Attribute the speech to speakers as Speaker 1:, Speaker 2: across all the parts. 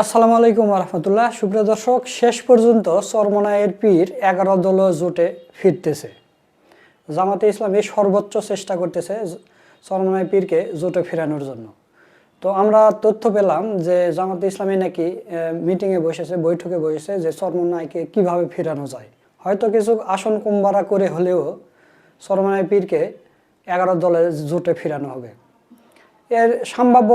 Speaker 1: আসসালামু আলাইকুম রহমতুল্লাহ। সুপ্রিয় দর্শক, শেষ পর্যন্ত চরমনায়ের পীর 11 দলীয় জোটে ফিরতেছে। জামাতে ইসলামী সর্বোচ্চ চেষ্টা করতেছে চরমনায় পীরকে জোটে ফেরানোর জন্য। তো আমরা তথ্য পেলাম যে জামাতে ইসলামী নাকি মিটিংয়ে বসেছে, বৈঠকে বসেছে যে চরমনায়কে কিভাবে ফেরানো যায়। হয়তো কিছু আসন কমবাড়া করে হলেও চরমনায় পীরকে 11 দলের জোটে ফেরানো হবে। এর সম্ভাব্য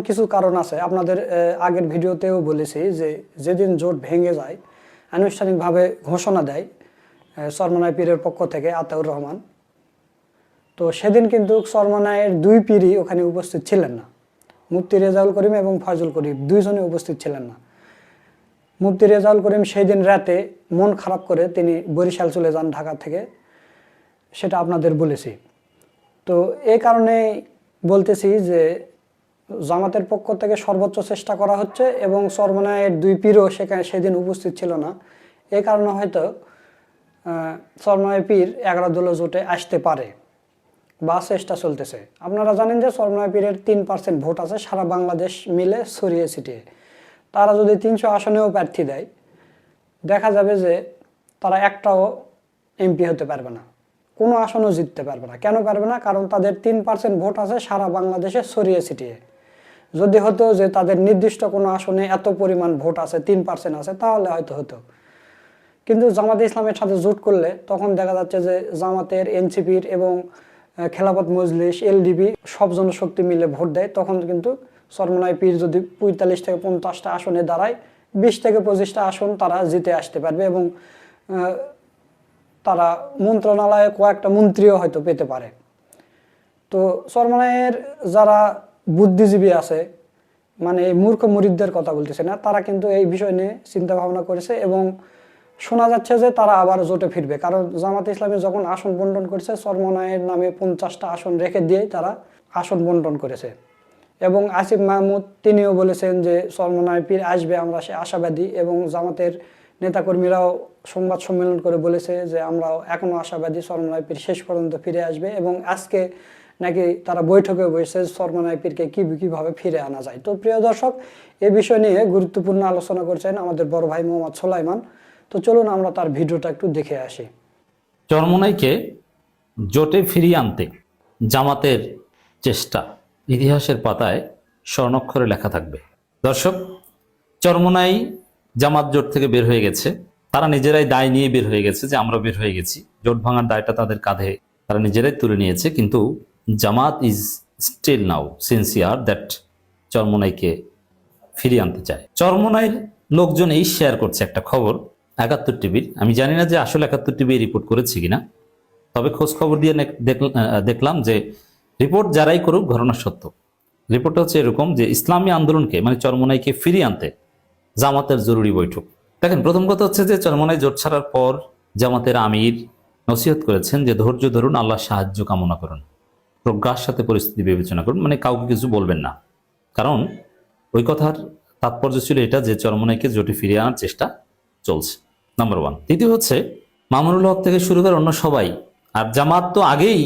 Speaker 1: কিছু কারণ আছে। আপনাদের আগের ভিডিওতেও বলেছি যে যেদিন জোট ভেঙে যায়, আনুষ্ঠানিকভাবে ঘোষণা দেয় চরমনায় পীরের পক্ষ থেকে আতাউর রহমান, তো সেদিন কিন্তু চরমনায়ের দুই পীরই ওখানে উপস্থিত ছিলেন না। মুফতি রেজাউল করিম এবং ফয়জুল করিম দুইজনে উপস্থিত ছিলেন না। মুফতি রেজাউল করিম সেই দিন রাতে মন খারাপ করে তিনি বরিশাল চলে যান ঢাকা থেকে, সেটা আপনাদের বলেছি। তো এই কারণে বলতেছি যে জামাতের পক্ষ থেকে সর্বোচ্চ চেষ্টা করা হচ্ছে এবং চরমনায়ের দুই পীরও সেদিন উপস্থিত ছিল না। এই কারণে হয়তো চরমনায় পীর 11 দলীয় জোটে আসতে পারে বা চেষ্টা চলতেছে। আপনারা জানেন যে চরমনায় পীরের 3% ভোট আছে সারা বাংলাদেশ মিলে ছড়িয়ে ছিটিয়ে। তারা যদি 300 আসনেও প্রার্থী দেয়, দেখা যাবে যে তারা একটাও এমপি হতে পারবে না, কোনো আসনও জিততে পারবে না। কেন পারবে না? কারণ তাদের 3% ভোট আছে সারা বাংলাদেশে ছড়িয়ে ছিটিয়ে। যদি হতো যে তাদের নির্দিষ্ট কোনো আসনে এত পরিমাণ ভোট আছে, 3% আছে, তাহলে হয়তো হতো। কিন্তু জামাতে ইসলামের সাথে জোট করলে তখন দেখা যাচ্ছে যে জামাতের, এনসিপির এবং খেলাফত মজলিস, এলডিপি সব জনশক্তি মিলে ভোট দেয়। তখন কিন্তু চরমনায় পীর যদি 45 থেকে 50টা আসনে দাঁড়ায়, 20 থেকে 25টা আসন তারা জিতে আসতে পারবে এবং তারা মন্ত্রণালয়ে কয়েকটা মন্ত্রীও হয়তো পেতে পারে। তো চরমনায়ের যারা বুদ্ধিজীবী আছে, মানে মূর্খ মুরিদদের কথা বলতেছে না, তারা কিন্তু এই বিষয় নিয়ে চিন্তা ভাবনা করেছে এবং শোনা যাচ্ছে যে তারা আবার জোটে ফিরবে। কারণ জামাতে ইসলামী যখন আসন বন্টন করেছে, চরমনায়ের নামে 50টা আসন রেখে দিয়েই তারা আসন বন্টন করেছে। এবং আসিফ মাহমুদ তিনিও বলেছেন যে চরমনায় পীর আসবে, আমরা সে আশাবাদী। এবং জামাতের নেতাকর্মীরাও সংবাদ সম্মেলন করে বলেছে যে আমরাও এখনও আশাবাদী চরমনায় পীর শেষ পর্যন্ত ফিরে আসবে। এবং আজকে নাকি তারা বৈঠকে বসেছে চরমনায় পীরকে কীভাবে ফিরে আনা যায়। তো প্রিয় দর্শক, এ বিষয় নিয়ে গুরুত্বপূর্ণ আলোচনা করছেন আমাদের বড় ভাই মোহাম্মদ সোলাইমান। তো চলুন আমরা তার ভিডিওটা একটু দেখে আসি।
Speaker 2: চরমনাইকে জোটে ফিরিয়ে আনতে জামাতের চেষ্টা ইতিহাসের পাতায় স্বর্ণাক্ষরে লেখা থাকবে। দর্শক, চরমনাই জামাত জোট থেকে বের হয়ে গেছে। তারা নিজেরাই দায় নিয়ে বের হয়ে গেছে যে আমরা বের হয়ে গেছি, জোট ভাঙার দায়টা তাদের কাঁধে তারা নিজেরাই তুলে নিয়েছে। কিন্তু Jamaat is still now sincere that চরমনাইকে ফিরিয়ে আনতে চায়। চরমনাইয়ের লোকজন এই শেয়ার করছে একটা খবর 71 টিভির। আমি জানি না যে আসলে 71 টিভি রিপোর্ট করেছে কিনা, তবে খোঁজ খবর দিয়ে দেখলাম যে রিপোর্ট যারাই করুক ঘটনা সত্য। রিপোর্টটা হচ্ছে এরকম যে ইসলামী আন্দোলনকে মানে চরমনাইকে ফিরিয়ে আনতে জামাতের জরুরি বৈঠক। দেখেন, প্রথম কথা হচ্ছে যে চরমনাই জোট ছাড়ার পর জামাতের আমির নসিহত করেছেন যে ধৈর্য ধরুন, আল্লাহ সাহায্য কামনা করুন, প্রজ্ঞার সাথে পরিস্থিতি বিবেচনা করুন, মানে কাউকে কিছু বলবেন না। কারণ ওই কথার তাৎপর্য ছিল এটা যে চরমনাইকে জোটে ফিরিয়ে আনার চেষ্টা চলছে, নাম্বার 1। দ্বিতীয় হচ্ছে মামুনুল হক থেকে শুরু করে অন্য সবাই, আর জামাত তো আগেই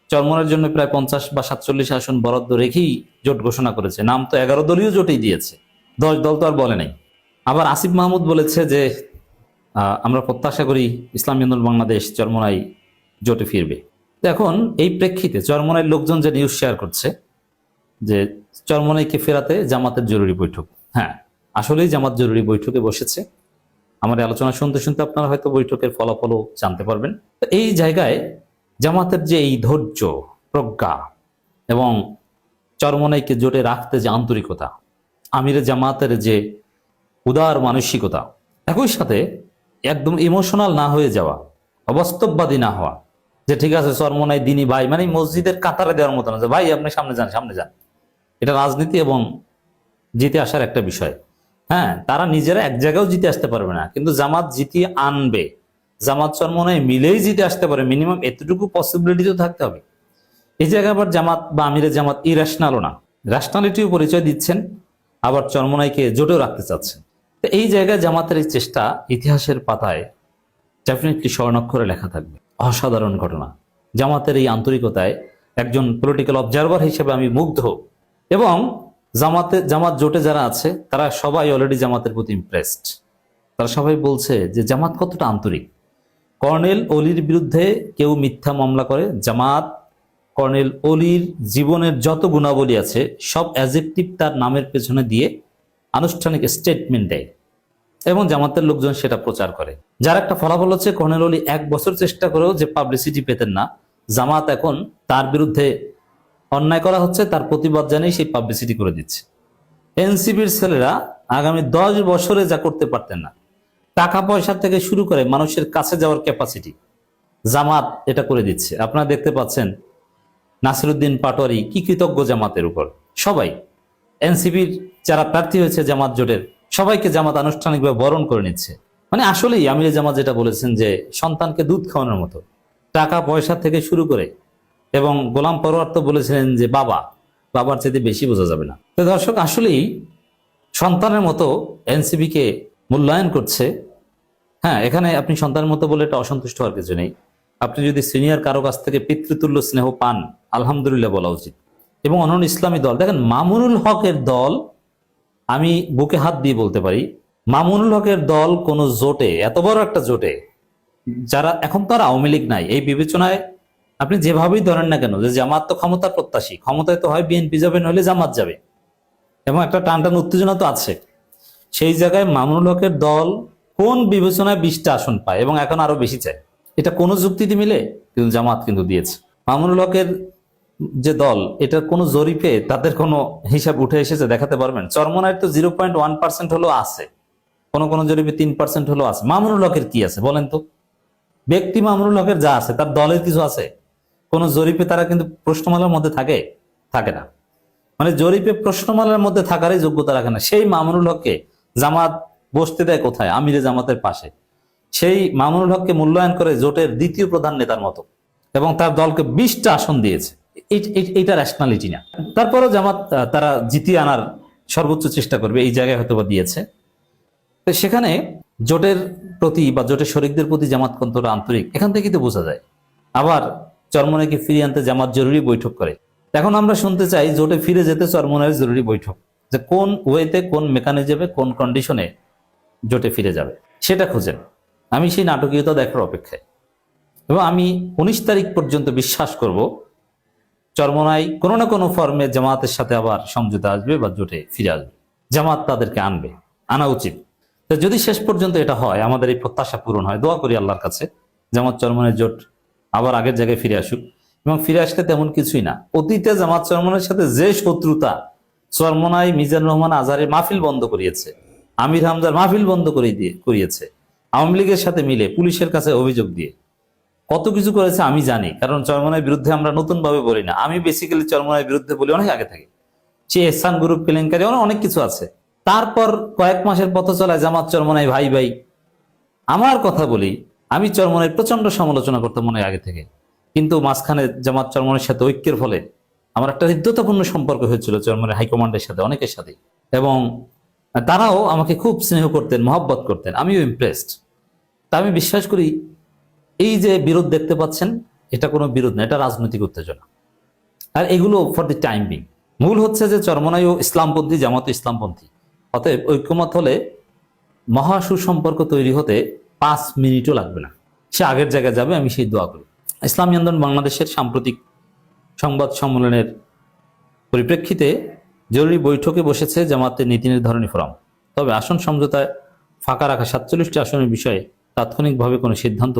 Speaker 2: চরমনাইয়ের জন্য প্রায় 50 বা 47 আসন বরাদ্দ রেখেই জোট ঘোষণা করেছে। নাম তো 11 দলীয় জোটেই দিয়েছে, 10 দল তো আর বলে নাই। আবার আসিফ মাহমুদ বলেছে যে আমরা প্রত্যাশা করি ইসলামী আন্দোলন বাংলাদেশ চরমনাই জোটে ফিরবে। তো এখন এই প্রেক্ষিতে চরমনাইয়ের লোকজন যে নিউজ শেয়ার করছে যে চরমনাইকে ফেরাতে জামাতের জরুরি বৈঠক। হ্যাঁ, আসলেই জামাত জরুরি বৈঠকে বসেছে। আমার আলোচনা শুনতে শুনতে আপনারা হয়তো বৈঠকের ফলাফলও জানতে পারবেন। তো এই জায়গায় জামাতের যে এই ধৈর্য, প্রজ্ঞা এবং চরমনাইকে জোটে রাখতে যে আন্তরিকতা, আমিরে জামাতের যে উদার মানসিকতা, একই সাথে একদম ইমোশনাল না হয়ে যাওয়া, অবাস্তববাদী না হওয়া, যে ঠিক আছে চরমনাই দিনী ভাই, মানে মসজিদের কাতারে দেওয়ার মতো না যে ভাই আপনি সামনে যান সামনে যান। এটা রাজনীতি এবং জিতে আসার একটা বিষয়। হ্যাঁ, তারা নিজেরা এক জায়গাও জিতে আসতে পারবে না, কিন্তু জামাত জিতিয়ে আনবে। জামাত চরমনাই মিলেই জিতে আসতে পারে, মিনিমাম এতটুকু পসিবিলিটি তো থাকতে হবে। এই জায়গায় আবার জামাত বা আমিরে জামাত ইরেশনালও না, রেশনালিটিও পরিচয় দিচ্ছেন, আবার চরমনাইকে জোটেও রাখতে চাচ্ছেন। তো এই জায়গায় জামাতের এই চেষ্টা ইতিহাসের পাতায় ডেফিনেটলি স্বর্ণাক্ষরে লেখা থাকবে। অসাধারণ ঘটনা। জামাতের এই আন্তরিকতায় একজন পলিটিক্যাল অবজারভার হিসেবে আমি মুগ্ধ। এবং জামাত জোটে যারা আছে তারা সবাই অলরেডি জামাতের প্রতি ইমপ্রেসড। তারা সবাই বলছে যে জামাত কতটা আন্তরিক। কর্নেল অলির বিরুদ্ধে কেউ মিথ্যা মামলা করে, জামাত কর্নেল অলির জীবনের যত গুণাবলী আছে সব অ্যাজেক্টিভ তার নামের পেছনে দিয়ে আনুষ্ঠানিক স্টেটমেন্ট দেয় এবং জামাতের লোকজন সেটা প্রচার করে। যার একটা ফলাফল হচ্ছে কর্নেল অলি 1 বছর চেষ্টা করেও যে পাবলিসিটি পেতেন না, জামাত এখন তার বিরুদ্ধে অন্যায় করা হচ্ছে তার প্রতিবাদ জানিয়ে সেই পাবলিসিটি করে দিচ্ছে। এনসিপির ছেলেরা আগামী 10 বছরে যা করতে পারতেন না, টাকা পয়সা থেকে শুরু করে মানুষের কাছে যাওয়ার ক্যাপাসিটি জামাত এটা করে দিচ্ছে। আপনারা দেখতে পাচ্ছেন নাসিরউদ্দিন পাটোয়ারি কি কৃতজ্ঞ জামাতের উপর। সবাই এনসিপির যারা প্রার্থী হয়েছে জামাত জোটের সবাইকে জামাত আনুষ্ঠানিকভাবে বরণ করে নিচ্ছে। মানে আসলেই আমিরে জামাত যেটা বলেছেন যে সন্তানকে দুধ খাওয়ানোর মতো, টাকা পয়সা থেকে শুরু করে। এবং গোলাম পরোয়ার তো বলেছিলেন যে বাবার চাইতে বেশি বোঝা যাবে না। তো দর্শক, আসলেই সন্তানের মতো এনসিপিকে মূল্যায়ন করছে। হ্যাঁ, এখানে আপনি সন্তানের মতো বলে এটা অসন্তুষ্ট হওয়ার কিছু নেই। আপনি যদি সিনিয়র কারো কাছ থেকে পিতৃতুল্য স্নেহ পান, আলহামদুলিল্লাহ বলা উচিত। এবং অন্যান্য ইসলামী দল, দেখেন মামুনুল হকের দল, আমি বুকে হাত দিয়ে বলতে পারি মামুনুল হকের দল কোন জোটে, এত বড় একটা জোটে, যারা এখন তো আর আওয়ামী লীগ নাই, এই বিবেচনায় আপনি যেভাবেই ধরেন না কেন যে জামাত তো ক্ষমতার প্রত্যাশী, ক্ষমতায় তো হয় বিএনপি যাবে নইলে জামাত যাবে, এবং একটা টানটান উত্তেজনা তো আছে। সেই জায়গায় মামুনুল হকের দল কোন বিবেচনায় 20টা আসন পায় এবং এখন আরো বেশি চায়, এটা কোনো যুক্তিতে মিলে? কিন্তু জামাত কিন্তু দিয়েছে। মামুনুল হকের যে দল, এটা কোনো জরিপে তাদের কোনো হিসাব উঠে এসেছে দেখাতে পারবেন? চরমনায় তো 0.1% হলো আছে, কোন জরিপে 3% হলো আছে। মামুনুল হকের কি আছে বলেন তো? ব্যক্তি মামুনুল হকের যা আছে তার দলের কিছু আছে? কোন জরিপে তারা কিন্তু প্রশ্নমালার মধ্যে থাকে না। মানে জরিপে প্রশ্নমালার মধ্যে থাকারই যোগ্যতা রাখে না। সেই মামুনুল হককে জামাত বসতে দেয় কোথায়? আমিরে জামাতের পাশে। সেই মামুনুল হককে মূল্যায়ন করে জোটের দ্বিতীয় প্রধান নেতার মতো, এবং তার দলকে 20টা আসন দিয়েছে। এইটা ন্যাশনালিটি না। তারপরেও জামাত তারা জিতিয়ে আনার সর্বোচ্চ চেষ্টা করবে, এই জায়গায় হয়তো বা দিয়েছে। তো সেখানে জোটের প্রতি বা জোটের শরিকদের প্রতি জামাত কতটা আন্তরিক এখান থেকেই তো বোঝা যায়। আবার চরমনাইকে ফিরিয়ে আনতে জামাত জরুরি বৈঠক করে। এখন আমরা শুনতে চাই জোটে ফিরে যেতে চরমনাইয়ের জরুরি বৈঠক, যে কোন ওয়েতে, কোন মেকানিজমে, কোন কন্ডিশনে জোটে ফিরে যাবে সেটা খুঁজেন। আমি সেই নাটকীয়তা দেখার অপেক্ষায়, এবং আমি 19 তারিখ পর্যন্ত বিশ্বাস করব চরমনাই কোনো না কোনো ফর্মে জামাতের সাথে আবার সমঝোতা আসবে বা জোটে ফিরে আসবে। জামাত তাদেরকে আনা উচিত। তো যদি শেষ পর্যন্ত এটা হয়, আমাদের এই প্রত্যাশা পূরণ হয়, দোয়া করি আল্লাহর কাছে জামাত চরমনাই জোট আবার আগের জায়গায় ফিরে আসুক। এবং ফিরে আসলে তেমন কিছুই না, অতীতে জামাত চরমনাইয়ের সাথে যে শত্রুতা, চরমনাই মিজানুর রহমান আজহারের মাহফিল বন্ধ করিয়েছে, আমির হামজার মাহফিল বন্ধ করিয়েছে, আওয়ামী লীগের সাথে মিলে পুলিশের কাছে অভিযোগ দিয়ে কত কিছু করেছে আমি জানি। কারণ চরমনাইয়ের বিরুদ্ধে আমরা নতুন ভাবে বলি না, আমি বেসিক্যালি চরমনাইয়ের বিরুদ্ধে বলি অনেক আগে থেকে। সে এহসান গ্রুপ কেলেঙ্কারি, অনেক কিছু আছে। তারপর কয়েক মাসের পথ চলায় জামাত চরমনাই ভাই ভাই। আমার কথা বলি, আমি চরমনাইয়ের প্রচন্ড সমালোচনা করতাম মনে আগে থেকে, কিন্তু মাঝখানে জামাত চরমনাইয়ের সাথে ঐক্যের ফলে আমার একটা হৃদ্যতাপূর্ণ সম্পর্ক হয়েছিল চরমনাইয়ের হাইকমান্ডের সাথে, অনেকের সাথে, এবং তারাও আমাকে খুব স্নেহ করতেন, মহব্বত করতেন, আমিও ইমপ্রেসড। তা আমি বিশ্বাস করি এই যে বিরোধ দেখতে পাচ্ছেন, এটা কোনো বিরোধ না, এটা রাজনৈতিক উত্তেজনা। আর এগুলো ফর দি টাইম বিং। মূল হচ্ছে যে চরমনাইও ইসলামপন্থী, জামাতও ইসলামপন্থী, অতএব ঐক্যমত হলে মহা সুসম্পর্ক তৈরি হতে 5 মিনিটও লাগবে না, সে আগের জায়গায় যাবে, আমি সেই দোয়া করি। ইসলামী আন্দোলন বাংলাদেশের সাম্প্রতিক সংবাদ সম্মেলনের পরিপ্রেক্ষিতে জরুরি বৈঠকে বসেছে জামাতের নীতি নির্ধারণী ফোরাম। তবে আসন সমঝোতায় ফাঁকা রাখা 47টি আসনের বিষয়ে তাৎক্ষণিকভাবে কোনো সিদ্ধান্ত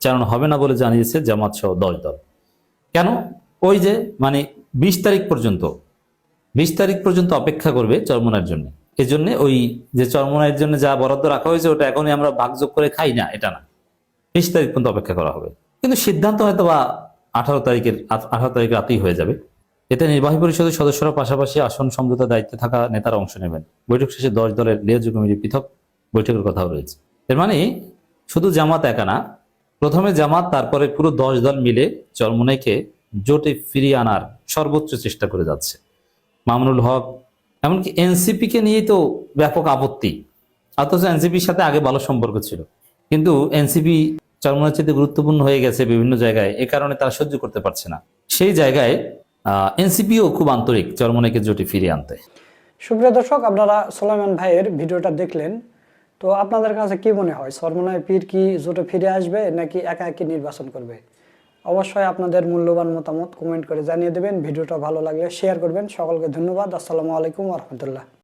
Speaker 2: চালানো হবে না বলে জানিয়েছে জামাত সহ 10 দল। কেন? ওই যে মানে 20 তারিখ পর্যন্ত অপেক্ষা করবে চরমনাইয়ের জন্য। এই জন্য ওই যে চরমনাইয়ের জন্য যা বরাদ্দ রাখা হয়েছে ওটা এখনই আমরা ভাগযোগ করে খাই না, এটা না, 20 তারিখ পর্যন্ত অপেক্ষা করা হবে। কিন্তু সিদ্ধান্ত হয়তো বা 18 তারিখ রাতেই হয়ে যাবে। এতে নির্বাহী পরিষদের সদস্যরা পাশাপাশি আসন সমঝোতার দায়িত্বে থাকা নেতারা অংশ নেবেন। বৈঠক শেষে 10 দলের লিয়াজু কমিটি পৃথক বৈঠকের কথাও রয়েছে। এর মানে শুধু জামাত একা না, প্রথমে জামাত, তারপরে পুরো 10 দল মিলে চরমনাইকে জোটে ফিরিয়ে আনার সর্বোচ্চ চেষ্টা করে যাচ্ছে। মামুনুল হক, এমনকি এনসিপি কে নিয়ে তো ব্যাপক আপত্তি, অথচ এনসিপির সাথে আগে ভালো সম্পর্ক ছিল, কিন্তু এনসিপি চরমনাইয়ের চেয়ে গুরুত্বপূর্ণ হয়ে গেছে বিভিন্ন জায়গায়, এ কারণে তারা সহ্য করতে পারছে না। সেই জায়গায় এনসিপিও খুব আন্তরিক চরমোনাইকে জোটে ফিরিয়ে আনতে।
Speaker 1: সুপ্রিয় দর্শক, আপনারা সোলাইমান ভাইয়ের ভিডিওটা দেখলেন, তো আপনাদের কাছে কি মনে হয় চরমোনাই পীর কি জোটে ফিরে আসবে নাকি একা একই নির্বাচন করবে? অবশ্যই আপনাদের মূল্যবান মতামত কমেন্ট করে জানিয়ে দেবেন। ভিডিওটা ভালো লাগলে শেয়ার করবেন। সকলকে ধন্যবাদ। আসসালামু আলাইকুম ওয়া রাহমাতুল্লাহ।